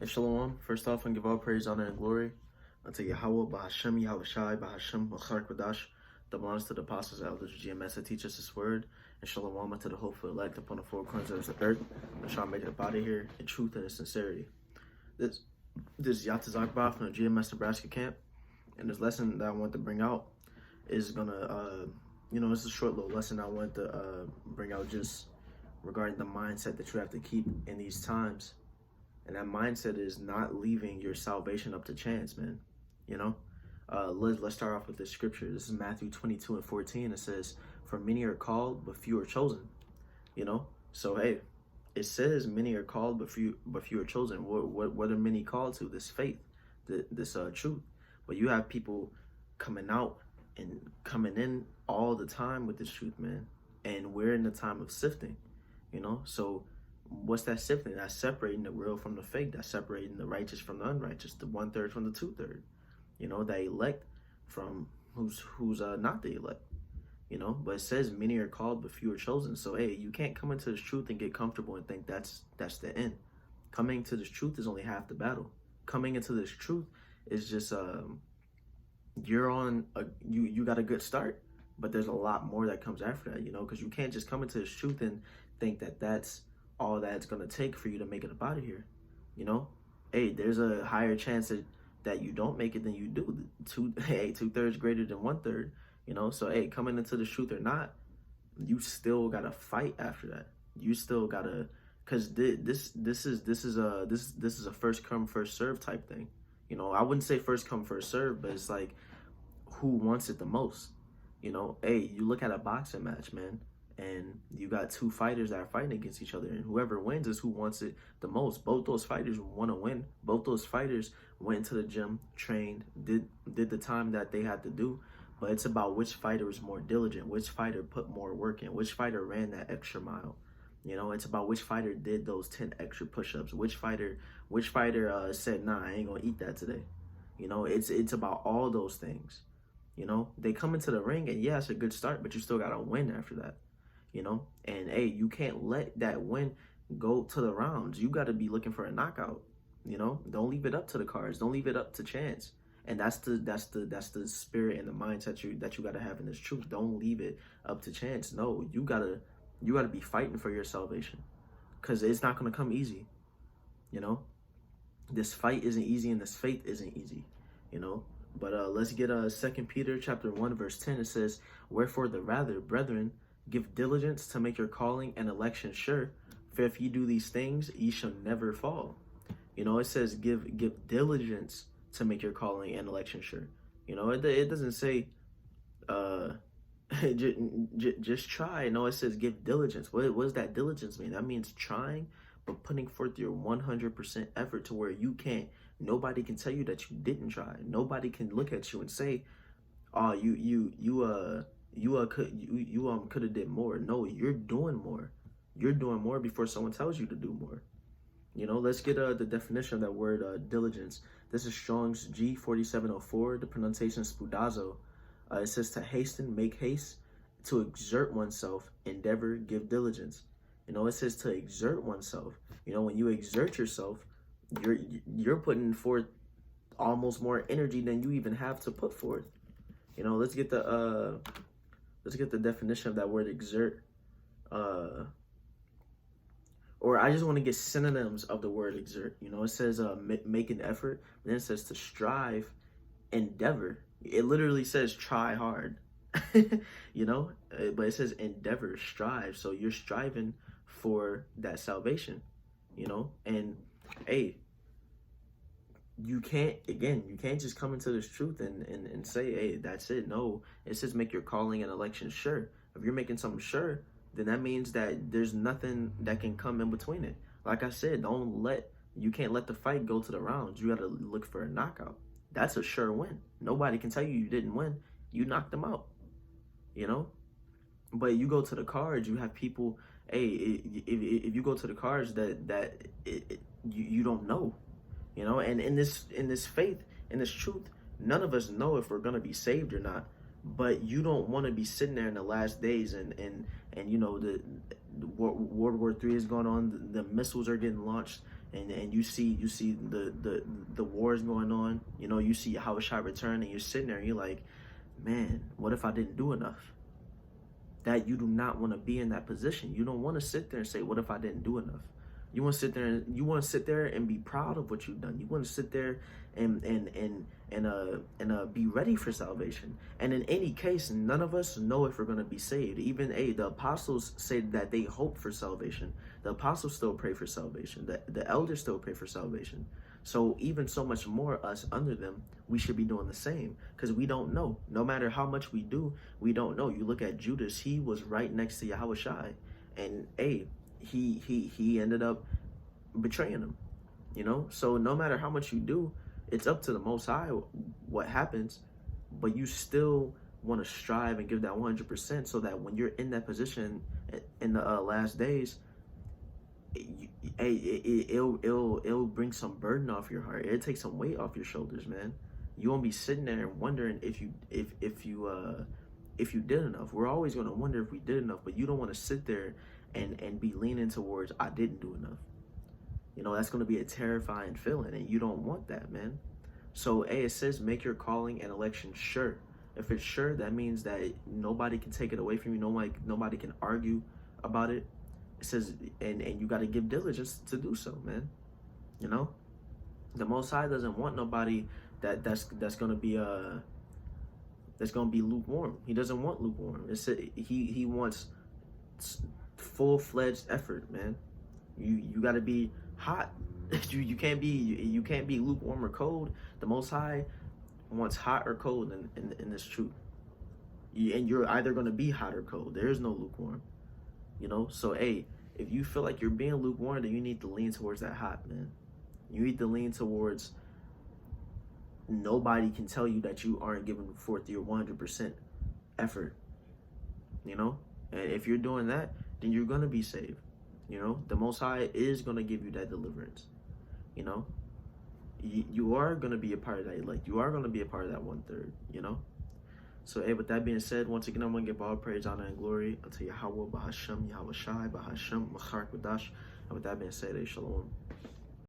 And Shalom, first off, and give all praise, honor, and glory unto Yahweh, Bahashem, Yahweh Shai, Bahashem, Bachar Kodash, that belongs to the apostles, elders, GMS that teach us His word, and Shalom unto the hopeful elect upon the four corners of the earth, and try to make it up out of here in truth and in sincerity. This is Yatazakba from the GMS Nebraska camp, and this lesson that I want to bring out is gonna, it's a short little lesson I want to bring out just regarding the mindset that you have to keep in these times. And that mindset is not leaving your salvation up to chance, man. Let's start off with this scripture. This is Matthew 22:14. It says, "For many are called, but few are chosen." So hey, it says many are called, but few are chosen. What are many called to? This faith, this truth. But you have people coming out and coming in all the time with this truth, man. And we're in the time of sifting, so what's that sifting? That's separating the real from the fake. That's separating the righteous from the unrighteous, the 1/3 from the 2/3. The elect from who's not the elect. But it says many are called, but few are chosen. So hey, you can't come into this truth and get comfortable and think that's the end. Coming to this truth is only half the battle. Coming into this truth is just you're on you got a good start, but there's a lot more that comes after that. Because you can't just come into this truth and think that that's all that it's gonna take for you to make it up out of here. Hey, there's a higher chance that you don't make it than you do. 2/3 greater than 1/3. So hey, coming into the truth or not, you still gotta fight after that. You still gotta, cause this is a first come first serve type thing. I wouldn't say first come first serve, but it's like who wants it the most. Hey, you look at a boxing match, man, and you got two fighters that are fighting against each other, and whoever wins is who wants it the most. Both those fighters want to win. Both those fighters went to the gym, trained, did the time that they had to do, but it's about which fighter is more diligent, which fighter put more work in, which fighter ran that extra mile. It's about which fighter did those 10 extra push-ups, which fighter said, nah, I ain't gonna eat that today. It's about all those things. They come into the ring and yeah, it's a good start, but you still gotta win after that. And hey, you can't let that win go to the rounds. You got to be looking for a knockout. Don't leave it up to the cards. Don't leave it up to chance. And that's the spirit and the mindset that you got to have in this truth. Don't leave it up to chance. No, you gotta be fighting for your salvation, because it's not gonna come easy. This fight isn't easy, and this faith isn't easy. But let's get 2 Peter chapter 1 verse 10. It says, "Wherefore the rather, brethren, give diligence to make your calling and election sure. For if ye do these things, ye shall never fall." It says give diligence to make your calling and election sure. It doesn't say just try. No, it says give diligence. What does that diligence mean? That means trying, but putting forth your 100% effort to where nobody can tell you that you didn't try. Nobody can look at you and say, "Oh, you could have did more." No, you're doing more. You're doing more before someone tells you to do more. Let's get the definition of that word diligence. This is Strong's G4704. The pronunciation is spudazo. It says to hasten, make haste, to exert oneself, endeavor, give diligence. It says to exert oneself. When you exert yourself, you're putting forth almost more energy than you even have to put forth. Let's get the definition of that word exert. Or I just want to get synonyms of the word exert. It says make an effort. And then it says to strive, endeavor. It literally says try hard. But it says endeavor, strive. So you're striving for that salvation. And hey, you can't just come into this truth and say, hey, that's it. No, it says make your calling and election sure. If you're making something sure, then that means that there's nothing that can come in between it. Like I said, you can't let the fight go to the rounds. You got to look for a knockout. That's a sure win. Nobody can tell you didn't win. You knocked them out. But you go to the cards, you have people, hey, if you go to the cards you don't know. And in this faith, in this truth, none of us know if we're gonna be saved or not. But you don't want to be sitting there in the last days and the World War III is going on, the missiles are getting launched, and you see the wars going on. You know, you see Yahushua return, and you're sitting there and you're like, man, what if I didn't do enough? That you do not want to be in that position. You don't want to sit there and say, what if I didn't do enough? You want to sit there and be proud of what you've done. You want to sit there and be ready for salvation. And in any case, none of us know if we're going to be saved. Even the apostles say that they hope for salvation. The apostles still pray for salvation. The elders still pray for salvation. So even so much more us under them, we should be doing the same, because we don't know. No matter how much we do, we don't know. You look at Judas; he was right next to Yahushua, and he ended up betraying him. You know, so no matter how much you do, it's up to the Most High what happens, but you still want to strive and give that 100%, so that when you're in that position in the last days, it'll bring some burden off your heart. It'll take some weight off your shoulders, man. You won't be sitting there wondering if you did enough. We're always going to wonder if we did enough, but you don't want to sit there and be leaning towards, I didn't do enough. You know, that's going to be a terrifying feeling, and you don't want that, man. So, it says make your calling and election sure. If it's sure, that means that nobody can take it away from you. Nobody can argue about it. It says, and you got to give diligence to do so, man. You know, the Most High doesn't want nobody that's gonna be lukewarm. He doesn't want lukewarm. He wants full-fledged effort, man. You got to be hot. you can't be lukewarm or cold. The Most High wants hot or cold in this truth. And you're either gonna be hot or cold. There is no lukewarm. You know, so if you feel like you're being lukewarm, then you need to lean towards that hot, man. You need to lean towards nobody can tell you that you aren't giving forth your 100% effort. You know, and if you're doing that, then you're gonna be saved. You know, the Most High is gonna give you that deliverance. You know, you are gonna be a part of that elect. You are gonna be a part of that 1/3. You know. So, with that being said, once again, I'm going to give all praise, honor, and glory unto Yahweh, Bahashem, Yahweh Shai, Bahashem, Machar Kodash. And with that being said, Shalom.